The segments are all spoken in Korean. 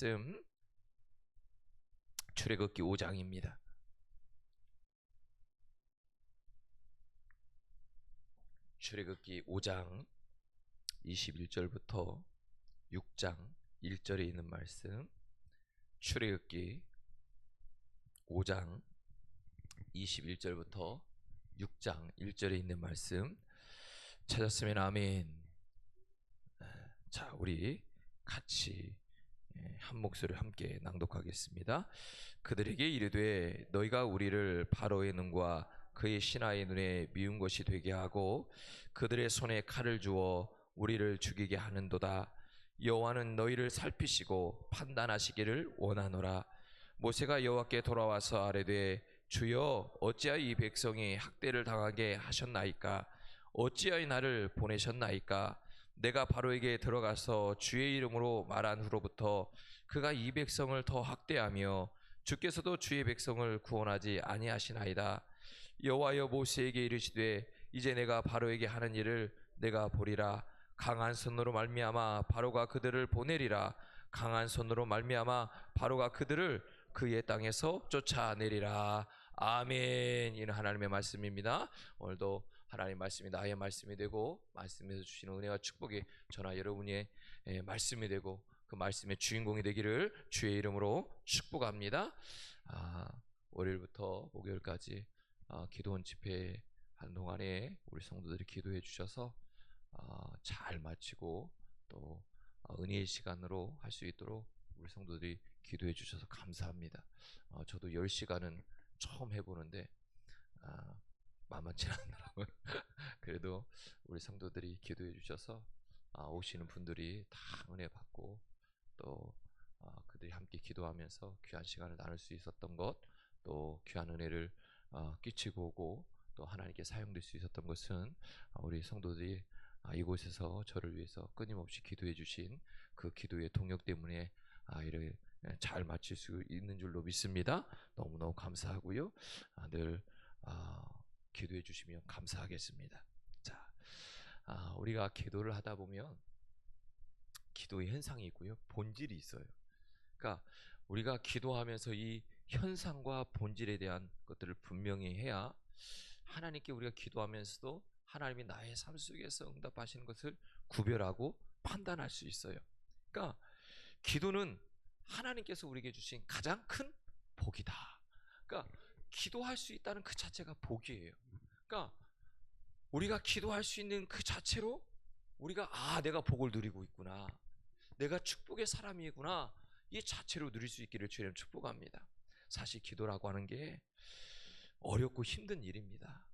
말씀 출애굽기 5장입니다. 출애굽기 5장 21절부터 6장 1절에 있는 말씀, 출애굽기 5장 21절부터 6장 1절에 있는 말씀 찾았으면 아멘. 자, 우리 같이 한 목소리로 함께 낭독하겠습니다. 그들에게 이르되 너희가 우리를 바로의 눈과 그의 신하의 눈에 미운 것이 되게 하고 그들의 손에 칼을 주어 우리를 죽이게 하는도다. 여호와는 너희를 살피시고 판단하시기를 원하노라. 모세가 여호와께 돌아와서 아뢰되 주여 어찌하여 이 백성이 학대를 당하게 하셨나이까? 어찌하여 나를 보내셨나이까? 내가 바로에게 들어가서 주의 이름으로 말한 후로부터 그가 이 백성을 더 학대하며 주께서도 주의 백성을 구원하지 아니하시나이다. 여호와여 모세에게 이르시되 이제 내가 바로에게 하는 일을 내가 보리라. 강한 손으로 말미암아 바로가 그들을 보내리라. 강한 손으로 말미암아 바로가 그들을 그의 땅에서 쫓아내리라. 아멘. 이는 하나님의 말씀입니다. 오늘도 하나님 말씀이 나의 말씀이 되고 말씀에서 주시는 은혜와 축복이 저나 여러분의 말씀이 되고 그 말씀의 주인공이 되기를 주의 이름으로 축복합니다. 월요일부터 목요일까지 기도원 집회 한 동안에 우리 성도들이 기도해 주셔서 잘 마치고 또 은혜의 시간으로 할 수 있도록 우리 성도들이 기도해 주셔서 감사합니다. 저도 10시간은 처음 해보는데 만만치 않더라고요. 그래도 우리 성도들이 기도해 주셔서 오시는 분들이 다 은혜 받고 또 그들이 함께 기도하면서 귀한 시간을 나눌 수 있었던 것, 또 귀한 은혜를 끼치고 오고 또 하나님께 사용될 수 있었던 것은 우리 성도들이 이곳에서 저를 위해서 끊임없이 기도해 주신 그 기도의 동력 때문에 이를 잘 마칠 수 있는 줄로 믿습니다. 너무너무 감사하고요. 늘 기도해 주시면 감사하겠습니다. 자, 우리가 기도를 하다 보면 기도의 현상이 있고요, 본질이 있어요. 그러니까 우리가 기도하면서 이 현상과 본질에 대한 것들을 분명히 해야 하나님께 우리가 기도하면서도 하나님이 나의 삶 속에서 응답하시는 것을 구별하고 판단할 수 있어요. 그러니까 기도는 하나님께서 우리에게 주신 가장 큰 복이다. 그러니까 기도할 수 있다는 그 자체가 복이에요. 그러니까 우리가 기도할 수 있는 그 자체로 우리가 내가 복을 누리고 있구나, 내가 축복의 사람이구나, 이 자체로 누릴 수 있기를 주님 축복합니다. 사실 기도라고 하는 게 어렵고 힘든 일입니다.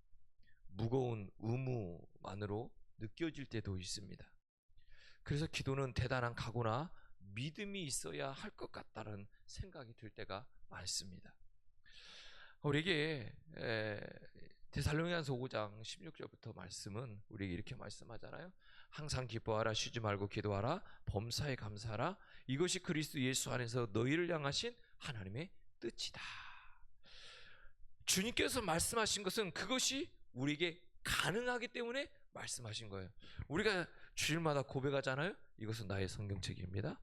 무거운 의무만으로 느껴질 때도 있습니다. 그래서 기도는 대단한 각오나 믿음이 있어야 할 것 같다는 생각이 들 때가 많습니다. 우리에게 데살로니가서 5장 16절부터 말씀은 우리에게 이렇게 말씀하잖아요. 항상 기뻐하라, 쉬지 말고 기도하라, 범사에 감사하라, 이것이 그리스도 예수 안에서 너희를 향하신 하나님의 뜻이다. 주님께서 말씀하신 것은 그것이 우리에게 가능하기 때문에 말씀하신 거예요. 우리가 주일마다 고백하잖아요. 이것은 나의 성경책입니다.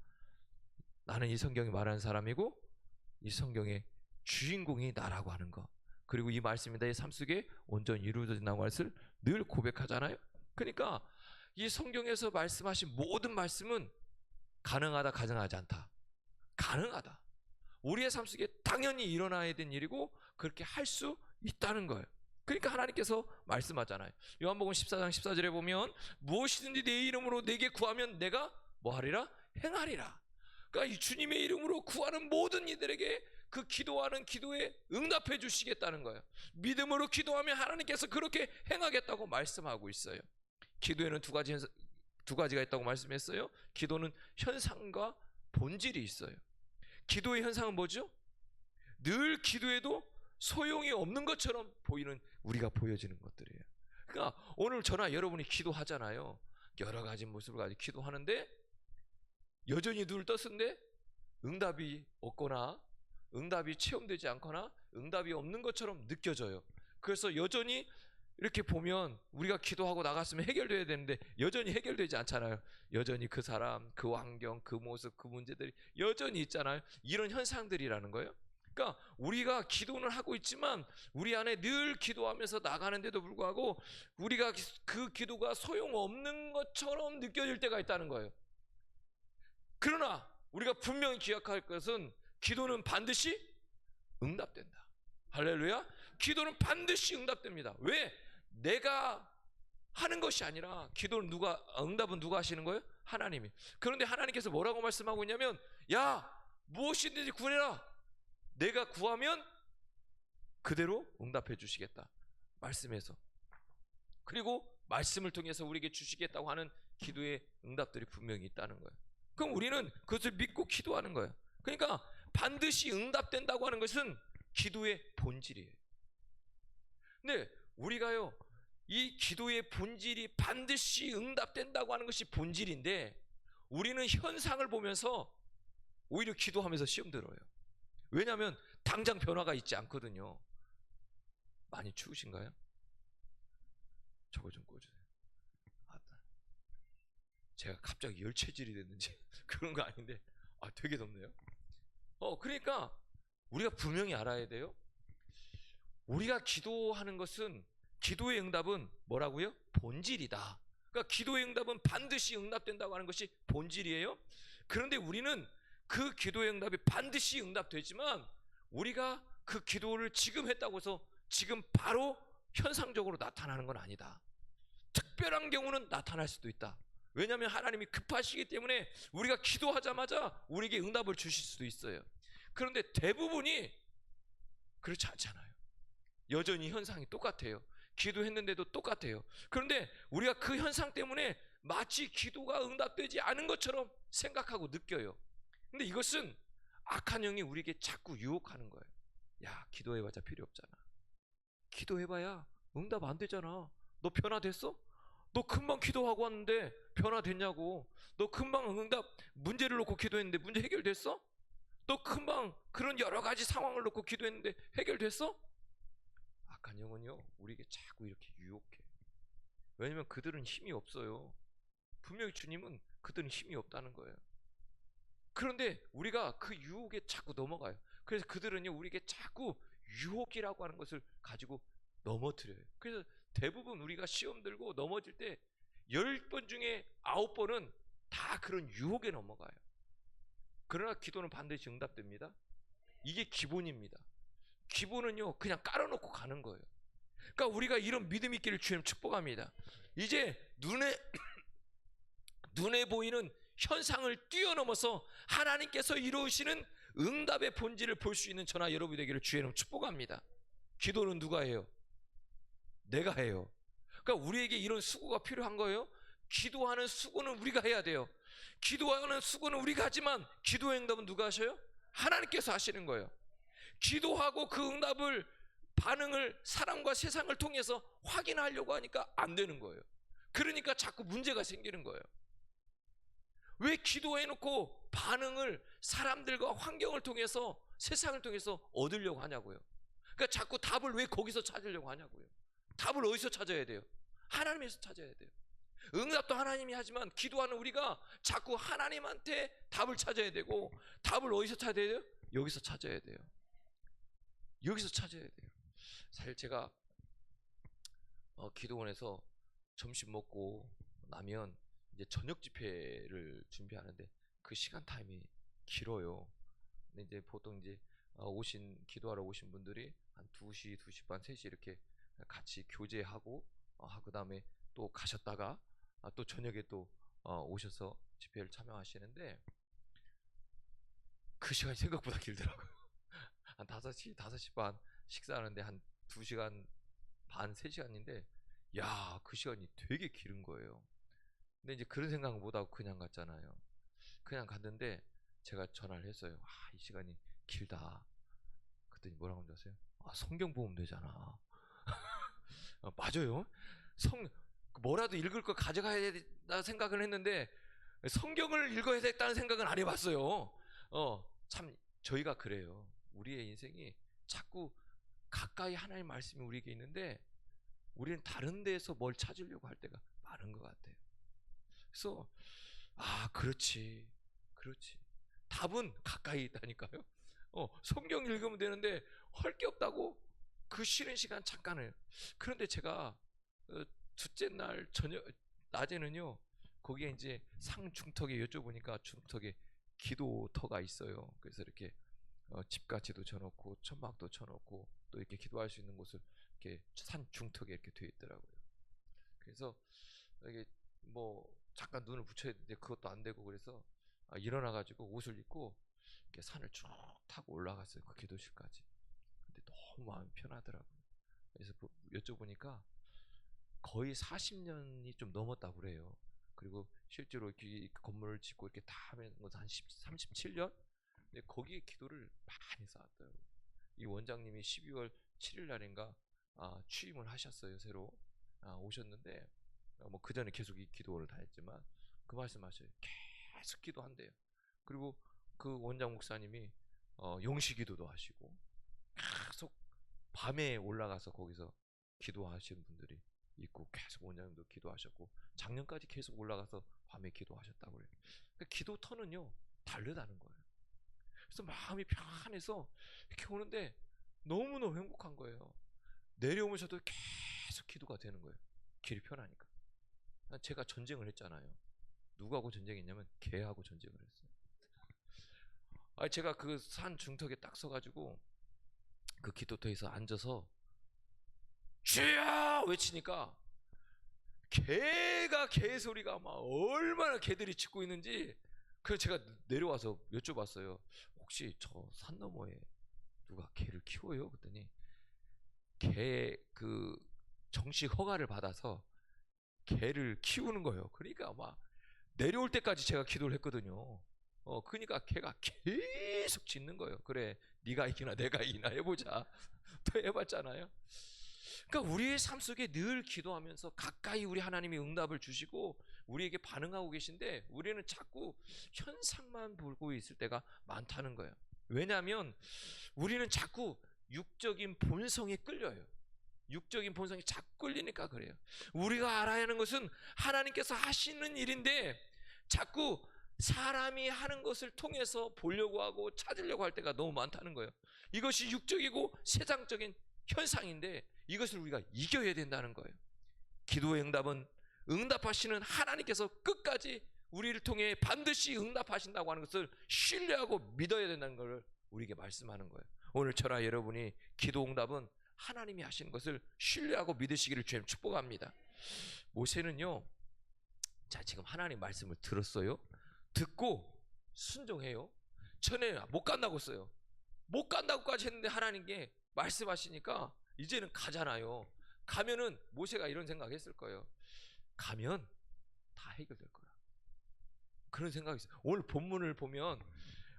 나는 이 성경이 말하는 사람이고 이 성경의 주인공이 나라고 하는 것, 그리고 이 말씀이 나의 삶 속에 온전히 이루어진다고 하는 것을 늘 고백하잖아요. 그러니까 이 성경에서 말씀하신 모든 말씀은 가능하다, 가능하지 않다, 가능하다, 우리의 삶 속에 당연히 일어나야 되는 일이고 그렇게 할 수 있다는 거예요. 그러니까 하나님께서 말씀하잖아요. 요한복음 14장 14절에 보면 무엇이든지 내 이름으로 내게 구하면 내가 뭐하리라? 행하리라. 그러니까 이 주님의 이름으로 구하는 모든 이들에게 그 기도하는 기도에 응답해 주시겠다는 거예요. 믿음으로 기도하면 하나님께서 그렇게 행하겠다고 말씀하고 있어요. 기도에는 두 가지가 있다고 말씀했어요. 기도는 현상과 본질이 있어요. 기도의 현상은 뭐죠? 늘 기도해도 소용이 없는 것처럼 보이는, 우리가 보여지는 것들이에요. 그러니까 오늘 저나 여러분이 기도하잖아요. 여러 가지 모습을 가지고 기도하는데 여전히 눈을 떴는데 응답이 없거나 응답이 체험되지 않거나 응답이 없는 것처럼 느껴져요. 그래서 여전히 이렇게 보면 우리가 기도하고 나갔으면 해결돼야 되는데 여전히 해결되지 않잖아요. 여전히 그 사람, 그 환경, 그 모습, 그 문제들이 여전히 있잖아요. 이런 현상들이라는 거예요. 그러니까 우리가 기도는 하고 있지만 우리 안에 늘 기도하면서 나가는데도 불구하고 우리가 그 기도가 소용없는 것처럼 느껴질 때가 있다는 거예요. 그러나 우리가 분명히 기억할 것은 기도는 반드시 응답된다. 할렐루야. 기도는 반드시 응답됩니다. 왜? 내가 하는 것이 아니라 기도는 응답은 누가 하시는 거예요? 하나님이. 그런데 하나님께서 뭐라고 말씀하고 있냐면, 야, 무엇이든지 구해라. 내가 구하면 그대로 응답해 주시겠다. 말씀에서. 그리고 말씀을 통해서 우리에게 주시겠다고 하는 기도의 응답들이 분명히 있다는 거예요. 그럼 우리는 그것을 믿고 기도하는 거예요. 그러니까 반드시 응답된다고 하는 것은 기도의 본질이에요. 근데 우리가요, 이 기도의 본질이 반드시 응답된다고 하는 것이 본질인데 우리는 현상을 보면서 오히려 기도하면서 시험 들어요. 왜냐하면 당장 변화가 있지 않거든요. 많이 추우신가요? 저거 좀 꺼주세요. 제가 갑자기 열체질이 됐는지 그런 거 아닌데 되게 덥네요. 그러니까 우리가 분명히 알아야 돼요. 우리가 기도하는 것은, 기도의 응답은 뭐라고요? 본질이다. 그러니까 기도의 응답은 반드시 응답된다고 하는 것이 본질이에요. 그런데 우리는 그 기도의 응답이 반드시 응답되지만 우리가 그 기도를 지금 했다고 해서 지금 바로 현상적으로 나타나는 건 아니다. 특별한 경우는 나타날 수도 있다. 왜냐하면 하나님이 급하시기 때문에 우리가 기도하자마자 우리에게 응답을 주실 수도 있어요. 그런데 대부분이 그렇지 않잖아요. 여전히 현상이 똑같아요. 기도했는데도 똑같아요. 그런데 우리가 그 현상 때문에 마치 기도가 응답되지 않은 것처럼 생각하고 느껴요. 근데 이것은 악한 영이 우리에게 자꾸 유혹하는 거예요. 야, 기도해봤자 필요 없잖아. 기도해봐야 응답 안 되잖아. 너 변화됐어? 너 금방 기도하고 왔는데 변화됐냐고. 너 금방 응답 문제를 놓고 기도했는데 문제 해결됐어? 너 금방 그런 여러 가지 상황을 놓고 기도했는데 해결됐어? 악한 영은요, 우리에게 자꾸 이렇게 유혹해. 왜냐면 그들은 힘이 없어요. 분명히 주님은 그들은 힘이 없다는 거예요. 그런데 우리가 그 유혹에 자꾸 넘어가요. 그래서 그들은요, 우리에게 자꾸 유혹이라고 하는 것을 가지고 넘어뜨려요. 그래서 대부분 우리가 시험 들고 넘어질 때 10번 중에 9번은 다 그런 유혹에 넘어가요. 그러나 기도는 반드시 응답됩니다. 이게 기본입니다. 기본은요, 그냥 깔아놓고 가는 거예요. 그러니까 우리가 이런 믿음 있기를 주님 축복합니다. 이제 눈에 보이는 현상을 뛰어넘어서 하나님께서 이루시는 응답의 본질을 볼 수 있는 저나 여러분이 되기를 주님 축복합니다. 기도는 누가 해요? 내가 해요. 그러니까 우리에게 이런 수고가 필요한 거예요. 기도하는 수고는 우리가 해야 돼요. 기도하는 수고는 우리가 하지만 기도의 응답은 누가 하셔요? 하나님께서 하시는 거예요. 기도하고 그 응답을, 반응을 사람과 세상을 통해서 확인하려고 하니까 안 되는 거예요. 그러니까 자꾸 문제가 생기는 거예요. 왜 기도해놓고 반응을 사람들과 환경을 통해서, 세상을 통해서 얻으려고 하냐고요. 그러니까 자꾸 답을 왜 거기서 찾으려고 하냐고요. 답을 어디서 찾아야 돼요? 하나님에서 찾아야 돼요. 응답도 하나님이 하지만 기도하는 우리가 자꾸 하나님한테 답을 찾아야 되고, 답을 어디서 찾아야 돼요? 여기서 찾아야 돼요. 여기서 찾아야 돼요. 사실 제가 기도원에서 점심 먹고 나면 이제 저녁 집회를 준비하는데 그 시간 타임이 길어요. 근데 이제 보통 이제 기도하러 오신 분들이 한 2시, 2시 반, 3시 이렇게 같이 교제하고 그 다음에 또 가셨다가 또 저녁에 또 오셔서 집회를 참여하시는데 그 시간이 생각보다 길더라고요. 한 5시, 5시 반 식사하는데 한 2시간 반, 3시간인데 야, 그 시간이 되게 길은 거예요. 근데 이제 그런 생각 못하고 그냥 갔잖아요. 그냥 갔는데 제가 전화를 했어요. 이 시간이 길다. 그랬더니 뭐라고 하는지 아세요? 성경 보면 되잖아. 맞아요. 뭐라도 읽을 거 가져가야 된다 생각을 했는데 성경을 읽어야 됐다는 생각은 안 해봤어요. 참 저희가 그래요. 우리의 인생이 자꾸 가까이 하나님 말씀이 우리에게 있는데 우리는 다른 데에서 뭘 찾으려고 할 때가 많은 것 같아요. 그래서 그렇지, 그렇지. 답은 가까이 있다니까요. 성경 읽으면 되는데 할 게 없다고 그 쉬는 시간 잠깐을. 그런데 제가 둘째 날 저녁 낮에는요, 거기에 이제 상중턱에 여쭤보니까 중턱에 기도터가 있어요. 그래서 이렇게 집같이도 쳐놓고 천막도 쳐놓고 또 이렇게 기도할 수 있는 곳을 이렇게 산 중턱에 이렇게 되어 있더라고요. 그래서 이게 뭐 잠깐 눈을 붙여야 되는데 그것도 안 되고, 그래서 일어나 가지고 옷을 입고 이렇게 산을 쭉 타고 올라갔어요, 그 기도실까지. 근데 너무 마음이 편하더라고요. 그래서 여쭤보니까 거의 40년이 좀 넘었다고 그래요. 그리고 실제로 이 건물을 짓고 이렇게 다 하면 한 37년? 근데 거기에 기도를 많이 쌓았더라고요. 이 원장님이 12월 7일 날인가 취임을 하셨어요. 새로 오셨는데 뭐 그 전에 계속 이 기도를 다 했지만 그 말씀하셔요. 계속 기도한대요. 그리고 그 원장 목사님이 영시기도도 하시고 계속 밤에 올라가서 거기서 기도하시는 분들이 있고, 계속 원장님도 기도하셨고 작년까지 계속 올라가서 밤에 기도하셨다고 그래요. 그러니까 기도 터는요 다르다는 거예요. 그래서 마음이 평안해서 이렇게 오는데 너무너무 행복한 거예요. 내려오면서도 계속 기도가 되는 거예요. 길이 편하니까. 제가 전쟁을 했잖아요. 누구하고 전쟁했냐면 개하고 전쟁을 했어요. 제가 그 산 중턱에 딱 서가지고 그 기도터에서 앉아서 주여 외치니까 개가 개소리가 막 얼마나 개들이 짖고 있는지, 그래서 제가 내려와서 여쭤봤어요. 혹시 저 산 너머에 누가 개를 키워요? 그랬더니 개 그 정식 허가를 받아서 개를 키우는 거예요. 그러니까 막 내려올 때까지 제가 기도를 했거든요. 그러니까 개가 계속 짖는 거예요. 그래, 네가 이기나 내가 이기나 해보자. 또 해봤잖아요. 그러니까 우리의 삶 속에 늘 기도하면서 가까이 우리 하나님이 응답을 주시고 우리에게 반응하고 계신데, 우리는 자꾸 현상만 보고 있을 때가 많다는 거예요. 왜냐하면 우리는 자꾸 육적인 본성에 끌려요. 육적인 본성이 자꾸 끌리니까 그래요. 우리가 알아야 하는 것은 하나님께서 하시는 일인데 자꾸 사람이 하는 것을 통해서 보려고 하고 찾으려고 할 때가 너무 많다는 거예요. 이것이 육적이고 세상적인 현상인데 이것을 우리가 이겨야 된다는 거예요. 기도의 응답은 응답하시는 하나님께서 끝까지 우리를 통해 반드시 응답하신다고 하는 것을 신뢰하고 믿어야 된다는 것을 우리에게 말씀하는 거예요. 오늘 저와 여러분이 기도 응답은 하나님이 하시는 것을 신뢰하고 믿으시기를 주님 축복합니다. 모세는요, 자 지금 하나님 말씀을 들었어요. 듣고 순종해요. 전에 못 간다고 했어요. 못 간다고까지 했는데 하나님께 말씀하시니까 이제는 가잖아요. 가면은 모세가 이런 생각했을 거예요. 가면 다 해결될 거야. 그런 생각이 있어요. 오늘 본문을 보면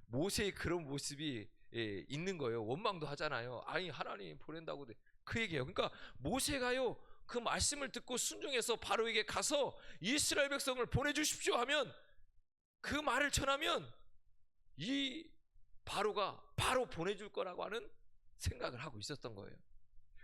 모세의 그런 모습이 있는 거예요. 원망도 하잖아요. 아니 하나님 보낸다고 그 얘기예요. 그러니까 모세가요 그 말씀을 듣고 순종해서 바로에게 가서 이스라엘 백성을 보내주십시오 하면, 그 말을 전하면 이 바로가 바로 보내줄 거라고 하는 생각을 하고 있었던 거예요.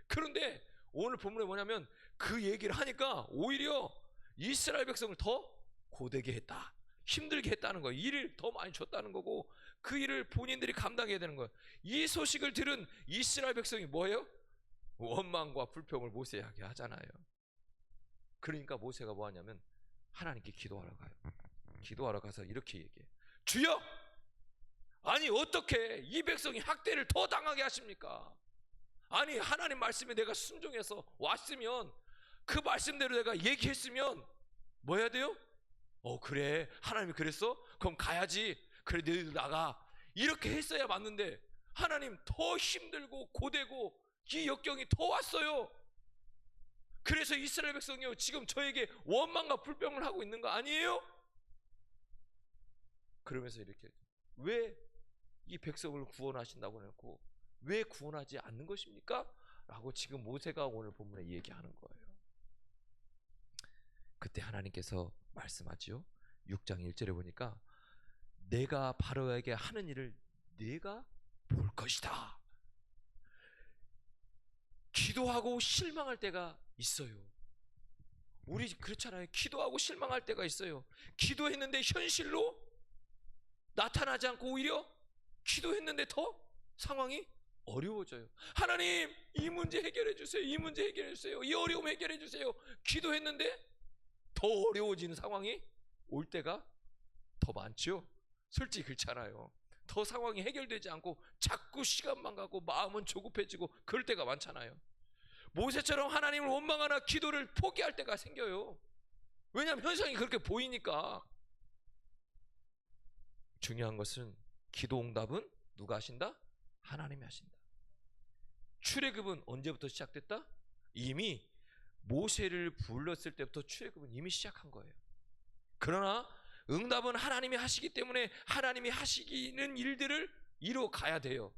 그런데 오늘 본문에 뭐냐면 그 얘기를 하니까 오히려 이스라엘 백성을 더 고되게 했다, 힘들게 했다는 거예요. 일을 더 많이 줬다는 거고 그 일을 본인들이 감당해야 되는 거예요. 이 소식을 들은 이스라엘 백성이 뭐예요? 원망과 불평을 모세에게 하잖아요. 그러니까 모세가 뭐 하냐면 하나님께 기도하러 가요. 기도하러 가서 이렇게 얘기해요. 주여! 아니 어떻게 이 백성이 학대를 더 당하게 하십니까? 아니 하나님 말씀에 내가 순종해서 왔으면, 그 말씀대로 내가 얘기했으면 뭐 해야 돼요? 그래 하나님이 그랬어? 그럼 가야지. 그래 너희들 나가. 이렇게 했어야 맞는데 하나님 더 힘들고 고되고 이 역경이 더 왔어요. 그래서 이스라엘 백성이요 지금 저에게 원망과 불평을 하고 있는 거 아니에요? 그러면서 이렇게 왜 이 백성을 구원하신다고 해놓고 왜 구원하지 않는 것입니까? 라고 지금 모세가 오늘 본문에 얘기하는 거예요. 그때 하나님께서 말씀하지요. 6장 1절에 보니까 내가 바로에게 하는 일을 내가 볼 것이다. 기도하고 실망할 때가 있어요. 우리 그렇잖아요. 기도하고 실망할 때가 있어요. 기도했는데 현실로 나타나지 않고 오히려 기도했는데 더 상황이 어려워져요. 하나님, 이 문제 해결해 주세요. 이 문제 해결해 주세요. 이 어려움 해결해 주세요. 기도했는데 더 어려워지는 상황이 올 때가 더 많죠. 솔직히 그렇잖아요. 더 상황이 해결되지 않고 자꾸 시간만 가고 마음은 조급해지고 그럴 때가 많잖아요. 모세처럼 하나님을 원망하나 기도를 포기할 때가 생겨요. 왜냐하면 현상이 그렇게 보이니까. 중요한 것은 기도 응답은 누가 하신다? 하나님이 하신다. 출애굽은 언제부터 시작됐다? 이미 모세를 불렀을 때부터 출애굽은 이미 시작한 거예요. 그러나 응답은 하나님이 하시기 때문에 하나님이 하시는 일들을 이루어 가야 돼요.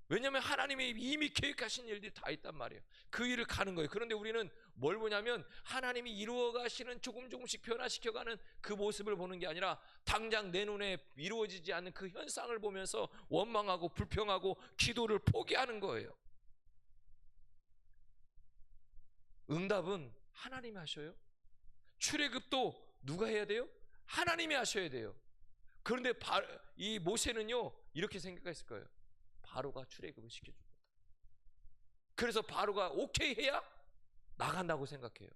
왜냐하면 하나님이 이미 계획하신 일들이 다 있단 말이에요. 그 일을 가는 거예요. 그런데 우리는 뭘 보냐면 하나님이 이루어 가시는 조금씩 변화시켜가는 그 모습을 보는 게 아니라 당장 내 눈에 이루어지지 않는 그 현상을 보면서 원망하고 불평하고 기도를 포기하는 거예요. 응답은 하나님이 하셔요. 출애굽도 누가 해야 돼요? 하나님이 하셔야 돼요. 그런데 이 모세는요 이렇게 생각했을 거예요. 바로가 출애굽을 시켜줄 거다. 그래서 바로가 오케이 해야 나간다고 생각해요.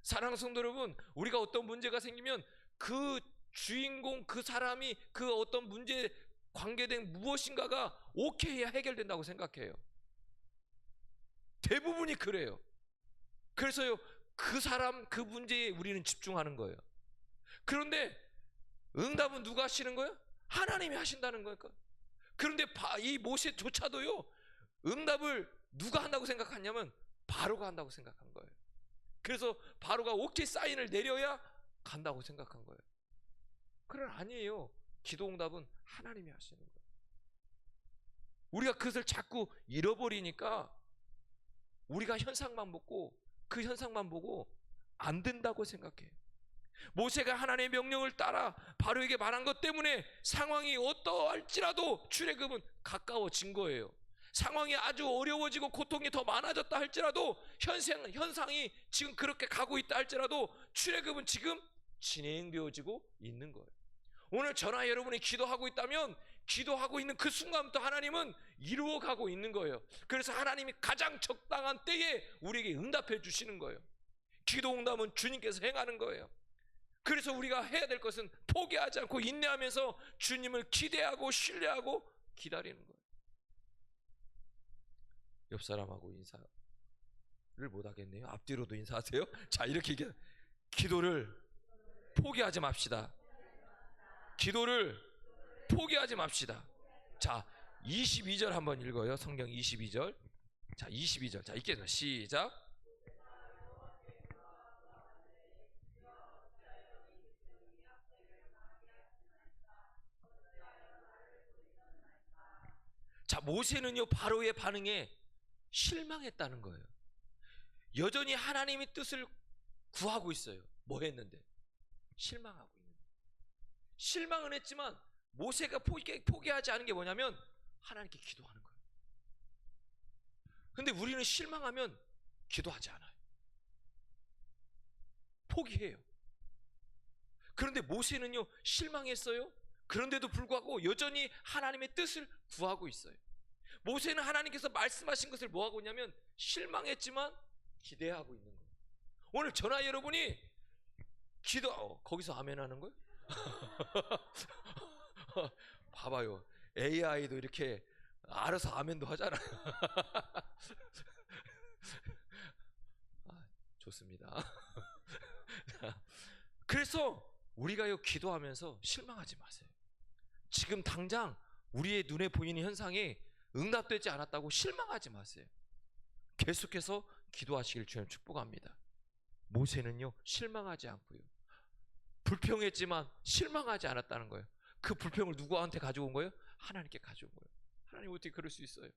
사랑하는 성도 여러분, 우리가 어떤 문제가 생기면 그 주인공, 그 사람이 그 어떤 문제에 관계된 무엇인가가 오케이 해야 해결된다고 생각해요. 대부분이 그래요. 그래서요 그 사람, 그 문제에 우리는 집중하는 거예요. 그런데 응답은 누가 하시는 거예요? 하나님이 하신다는 거니까. 그런데 이 모세조차도요 응답을 누가 한다고 생각하냐면 바로가 한다고 생각한 거예요. 그래서 바로가 오케이 사인을 내려야 간다고 생각한 거예요. 그러나 아니에요. 기도 응답은 하나님이 하시는 거예요. 우리가 그것을 자꾸 잃어버리니까 우리가 현상만 보고 그 현상만 보고 안 된다고 생각해요. 모세가 하나님의 명령을 따라 바로에게 말한 것 때문에 상황이 어떠할지라도 출애굽은 가까워진 거예요. 상황이 아주 어려워지고 고통이 더 많아졌다 할지라도 현상이 지금 그렇게 가고 있다 할지라도 출애굽은 지금 진행되어지고 있는 거예요. 오늘 저나 여러분이 기도하고 있다면 기도하고 있는 그 순간부터 하나님은 이루어가고 있는 거예요. 그래서 하나님이 가장 적당한 때에 우리에게 응답해 주시는 거예요. 기도 응답은 주님께서 행하는 거예요. 그래서 우리가 해야 될 것은 포기하지 않고 인내하면서 주님을 기대하고 신뢰하고 기다리는 거예요. 옆 사람하고 인사를 못 하겠네요. 앞뒤로도 인사하세요. 자, 이렇게 기도를 포기하지 맙시다. 기도를 포기하지 맙시다. 자, 22절 한번 읽어요. 성경 22절. 자, 22절. 자, 읽겠습니다. 시작. 자, 모세는요 바로의 반응에 실망했다는 거예요. 여전히 하나님의 뜻을 구하고 있어요. 뭐 했는데? 실망하고 있는 거예요. 실망은 했지만 모세가 포기하지 않은 게 뭐냐면 하나님께 기도하는 거예요. 근데 우리는 실망하면 기도하지 않아요. 포기해요. 그런데 모세는요 실망했어요. 그런데도 불구하고 여전히 하나님의 뜻을 구하고 있어요. 모세는 하나님께서 말씀하신 것을 뭐하고 있냐면 실망했지만 기대하고 있는 거예요. 오늘 저나 여러분이 거기서 아멘 하는 거예요? 봐봐요. AI도 이렇게 알아서 아멘도 하잖아요. 좋습니다. 그래서 우리가요 기도하면서 실망하지 마세요. 지금 당장 우리의 눈에 보이는 현상이 응답되지 않았다고 실망하지 마세요. 계속해서 기도하시길 주님 축복합니다. 모세는요 실망하지 않고요 불평했지만 실망하지 않았다는 거예요. 그 불평을 누구한테 가져온 거예요? 하나님께 가져온 거예요. 하나님 어떻게 그럴 수 있어요?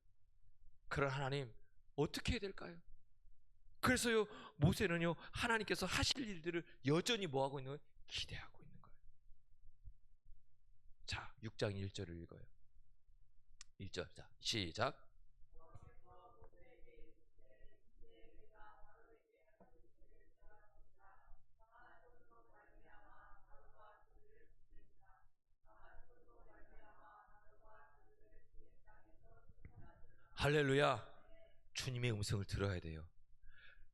그런 하나님 어떻게 해야 될까요? 그래서요 모세는요 하나님께서 하실 일들을 여전히 뭐하고 있는 거예요? 기대하고 있는 거예요. 자, 6장 1절을 읽어요. 1절. 자, 시작. 할렐루야. 주님의 음성을 들어야 돼요.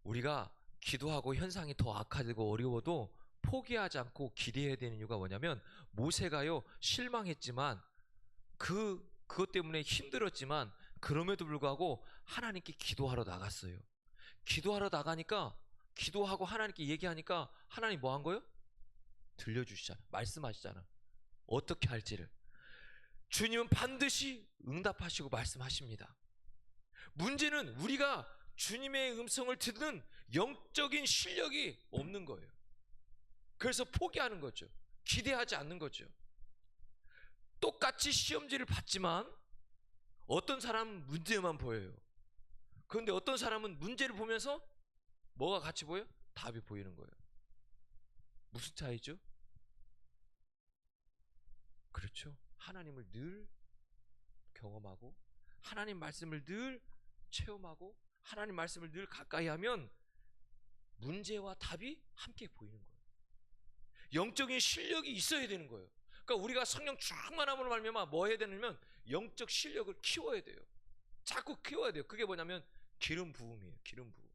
우리가 기도하고 현상이 더 악화되고 어려워도 포기하지 않고 기대해야 되는 이유가 뭐냐면, 모세가요 실망했지만 그것 때문에 힘들었지만 그럼에도 불구하고 하나님께 기도하러 나갔어요. 기도하러 나가니까, 기도하고 하나님께 얘기하니까 하나님 뭐 한 거예요? 들려주시잖아. 말씀하시잖아. 어떻게 할지를. 주님은 반드시 응답하시고 말씀하십니다. 문제는 우리가 주님의 음성을 듣는 영적인 실력이 없는 거예요. 그래서 포기하는 거죠. 기대하지 않는 거죠. 똑같이 시험지를 봤지만 어떤 사람은 문제만 보여요. 그런데 어떤 사람은 문제를 보면서 뭐가 같이 보여? 답이 보이는 거예요. 무슨 차이죠? 그렇죠. 하나님을 늘 경험하고 하나님 말씀을 늘 체험하고 하나님 말씀을 늘 가까이 하면 문제와 답이 함께 보이는 거예요. 영적인 실력이 있어야 되는 거예요. 그러니까 우리가 성령 충만함으로 말미암아 뭐 해야 되냐면 영적 실력을 키워야 돼요. 자꾸 키워야 돼요. 그게 뭐냐면 기름 부음이에요. 기름 부음.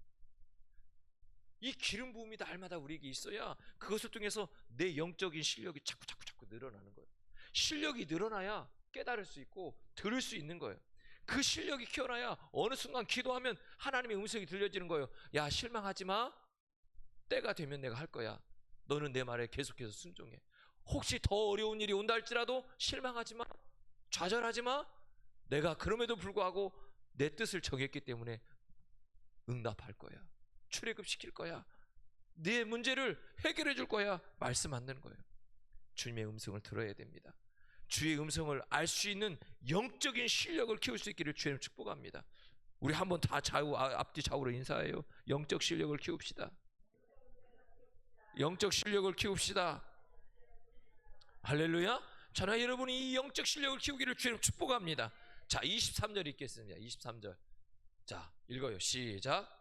이 기름 부음이 날마다 우리에게 있어야 그것을 통해서 내 영적인 실력이 자꾸 늘어나는 거예요. 실력이 늘어나야 깨달을 수 있고 들을 수 있는 거예요. 그 실력이 키워나야 어느 순간 기도하면 하나님의 음성이 들려지는 거예요. 야, 실망하지 마. 때가 되면 내가 할 거야. 너는 내 말에 계속해서 순종해. 혹시 더 어려운 일이 온다 할지라도 실망하지 마. 좌절하지 마. 내가 그럼에도 불구하고 내 뜻을 정했기 때문에 응답할 거야. 출애굽 시킬 거야. 네 문제를 해결해 줄 거야. 말씀 안 되는 거예요. 주님의 음성을 들어야 됩니다. 주의 음성을 알 수 있는 영적인 실력을 키울 수 있기를 주님 축복합니다. 우리 한번 다 앞뒤 좌우로 인사해요. 영적 실력을 키웁시다. 영적 실력을 키웁시다. 할렐루야. 저는 여러분이 이 영적 실력을 키우기를 주님 축복합니다. 자, 23절 읽겠습니다. 23절. 자, 읽어요. 시작.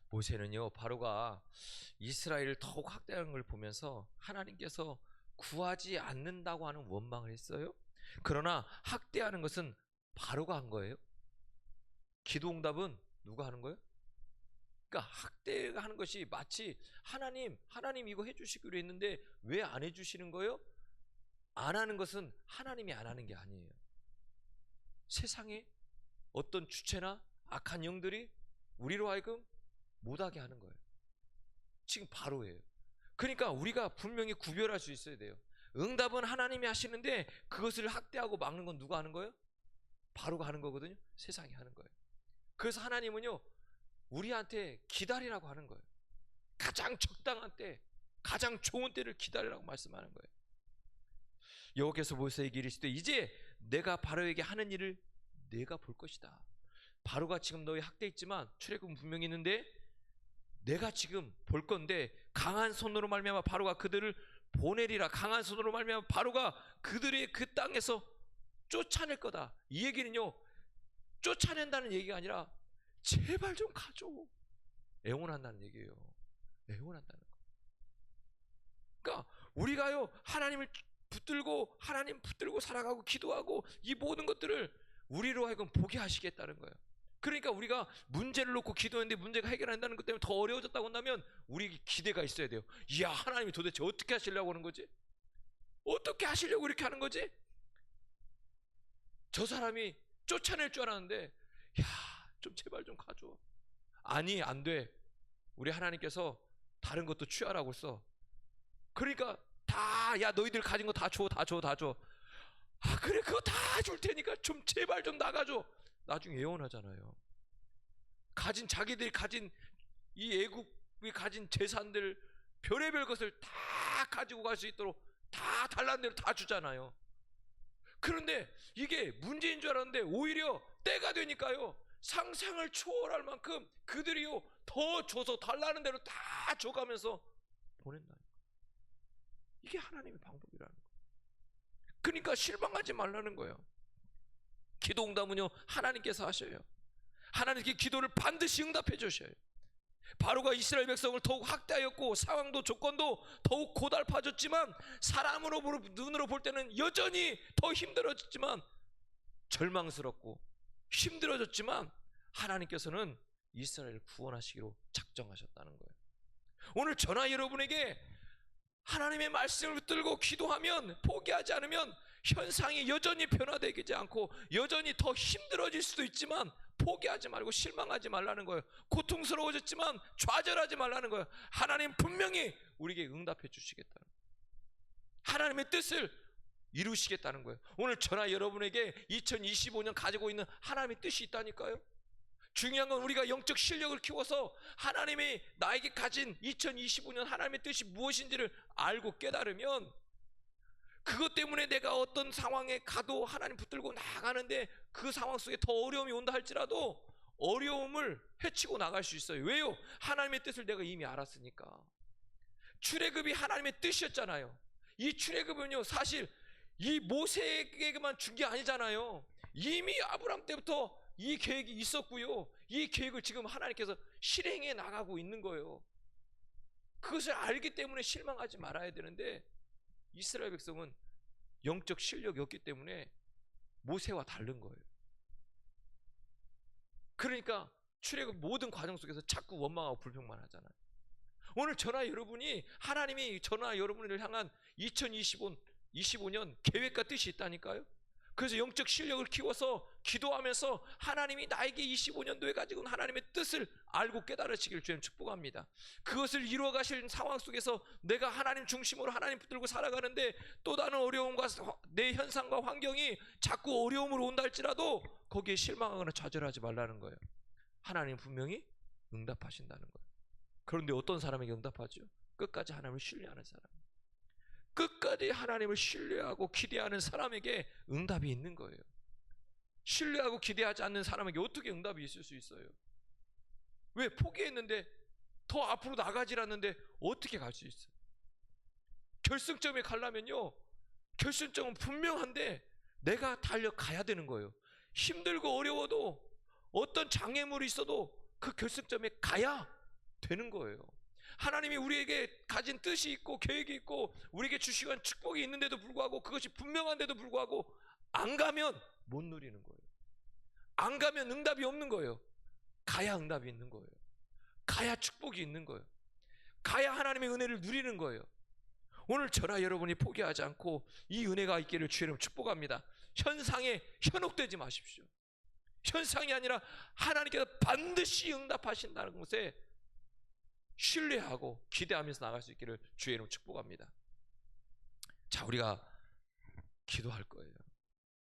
모세는요, 바로가 이스라엘을 더욱 확대하는 걸 보면서 하나님께서 구하지 않는다고 하는 원망을 했어요. 그러나 학대하는 것은 바로가 한 거예요. 기도 응답은 누가 하는 거예요? 그러니까 학대하는 것이 마치 하나님 이거 해주시기로 했는데 왜 안 해주시는 거예요? 안 하는 것은 하나님이 안 하는 게 아니에요. 세상에 어떤 주체나 악한 영들이 우리로 하여금 못하게 하는 거예요. 지금 바로예요. 그러니까 우리가 분명히 구별할 수 있어야 돼요. 응답은 하나님이 하시는데 그것을 학대하고 막는 건 누가 하는 거예요? 바로가 하는 거거든요. 세상이 하는 거예요. 그래서 하나님은요, 우리한테 기다리라고 하는 거예요. 가장 적당한 때, 가장 좋은 때를 기다리라고 말씀하는 거예요. 여호와께서 모세에게 이르시되 이제 내가 바로에게 하는 일을 내가 볼 것이다. 바로가 지금 너희 학대했지만 출애굽은 분명히 있는데 내가 지금 볼 건데 강한 손으로 말미암아 바로가 그들을 보내리라. 강한 손으로 말미암아 바로가 그들의 그 땅에서 쫓아낼 거다. 이 얘기는요, 쫓아낸다는 얘기가 아니라 제발 좀 가줘. 애원한다는 얘기예요. 애원한다는 거. 그러니까 우리가요, 하나님을 하나님 붙들고 살아가고 기도하고 이 모든 것들을 우리로 하여금 보게 하시겠다는 거예요. 그러니까 우리가 문제를 놓고 기도했는데 문제가 해결 안 된다는 것 때문에 더 어려워졌다고 한다면 우리에게 기대가 있어야 돼요. 이야, 하나님이 도대체 어떻게 하시려고 하는 거지? 어떻게 하시려고 이렇게 하는 거지? 저 사람이 쫓아낼 줄 알았는데 야, 좀 제발 좀 가줘. 아니, 안 돼. 우리 하나님께서 다른 것도 취하라고 써. 그러니까 야, 너희들 가진 거 다 줘. 아, 그래, 그거 다 줄 테니까 좀 제발 좀 나가줘. 나중에 예언하잖아요. 자기들이 가진 이 애국이 가진 재산들, 별의별 것을 다 가지고 갈 수 있도록 다 달라는 대로 다 주잖아요. 그런데 이게 문제인 줄 알았는데 오히려 때가 되니까요, 상상을 초월할 만큼 그들이요 더 줘서 달라는 대로 다 줘가면서 보낸다니까. 이게 하나님의 방법이라는 거예요. 그러니까 실망하지 말라는 거예요. 기도 응답은요 하나님께서 하셔요. 하나님께 기도를 반드시 응답해 주셔요. 바로가 이스라엘 백성을 더욱 학대하였고 상황도 조건도 더욱 고달파졌지만 사람으로 눈으로 볼 때는 여전히 더 힘들어졌지만, 절망스럽고 힘들어졌지만 하나님께서는 이스라엘을 구원하시기로 작정하셨다는 거예요. 오늘 저나 여러분에게 하나님의 말씀을 붙들고 기도하면, 포기하지 않으면 현상이 여전히 변화되지 않고 여전히 더 힘들어질 수도 있지만 포기하지 말고 실망하지 말라는 거예요. 고통스러워졌지만 좌절하지 말라는 거예요. 하나님 분명히 우리에게 응답해 주시겠다는 거예요. 하나님의 뜻을 이루시겠다는 거예요. 오늘 저나 여러분에게 2025년 가지고 있는 하나님의 뜻이 있다니까요. 중요한 건 우리가 영적 실력을 키워서 하나님이 나에게 가진 2025년 하나님의 뜻이 무엇인지를 알고 깨달으면, 그것 때문에 내가 어떤 상황에 가도 하나님 붙들고 나가는데 그 상황 속에 더 어려움이 온다 할지라도 어려움을 헤치고 나갈 수 있어요. 왜요? 하나님의 뜻을 내가 이미 알았으니까. 출애굽이 하나님의 뜻이었잖아요. 이 출애굽은요, 사실 이 모세에게만 준 게 아니잖아요. 이미 아브라함 때부터 이 계획이 있었고요, 이 계획을 지금 하나님께서 실행해 나가고 있는 거예요. 그것을 알기 때문에 실망하지 말아야 되는데, 이스라엘 백성은 영적 실력이 없기 때문에 모세와 다른 거예요. 그러니까 출애굽 모든 과정 속에서 자꾸 원망하고 불평만 하잖아요. 오늘 저나 여러분이, 하나님이 저나 여러분을 향한 2025년 계획과 뜻이 있다니까요. 그래서 영적 실력을 키워서 기도하면서 하나님이 나에게 25년도에 가지고 있는 하나님의 뜻을 알고 깨달으시길 주님 축복합니다. 그것을 이루어 가실 상황 속에서 내가 하나님 중심으로 하나님 붙들고 살아가는데 또 다른 어려움과 내 현상과 환경이 자꾸 어려움으로 온다 할지라도 거기에 실망하거나 좌절하지 말라는 거예요. 하나님 분명히 응답하신다는 거예요. 그런데 어떤 사람에게 응답하죠? 끝까지 하나님을 신뢰하는 사람, 끝까지 하나님을 신뢰하고 기대하는 사람에게 응답이 있는 거예요. 신뢰하고 기대하지 않는 사람에게 어떻게 응답이 있을 수 있어요? 왜? 포기했는데, 더 앞으로 나가질 않는데 어떻게 갈 수 있어요? 결승점에 가려면요, 결승점은 분명한데 내가 달려가야 되는 거예요. 힘들고 어려워도 어떤 장애물이 있어도 그 결승점에 가야 되는 거예요. 하나님이 우리에게 가진 뜻이 있고 계획이 있고 우리에게 주시고 한 축복이 있는데도 불구하고, 그것이 분명한데도 불구하고 안 가면 못 누리는 거예요. 안 가면 응답이 없는 거예요. 가야 응답이 있는 거예요. 가야 축복이 있는 거예요. 가야 하나님의 은혜를 누리는 거예요. 오늘 저나 여러분이 포기하지 않고 이 은혜가 있기를 주의 이름으로 축복합니다. 현상에 현혹되지 마십시오. 현상이 아니라 하나님께서 반드시 응답하신다는 것에 신뢰하고 기대하면서 나갈 수 있기를 주의 이름으로 축복합니다. 자, 우리가 기도할 거예요.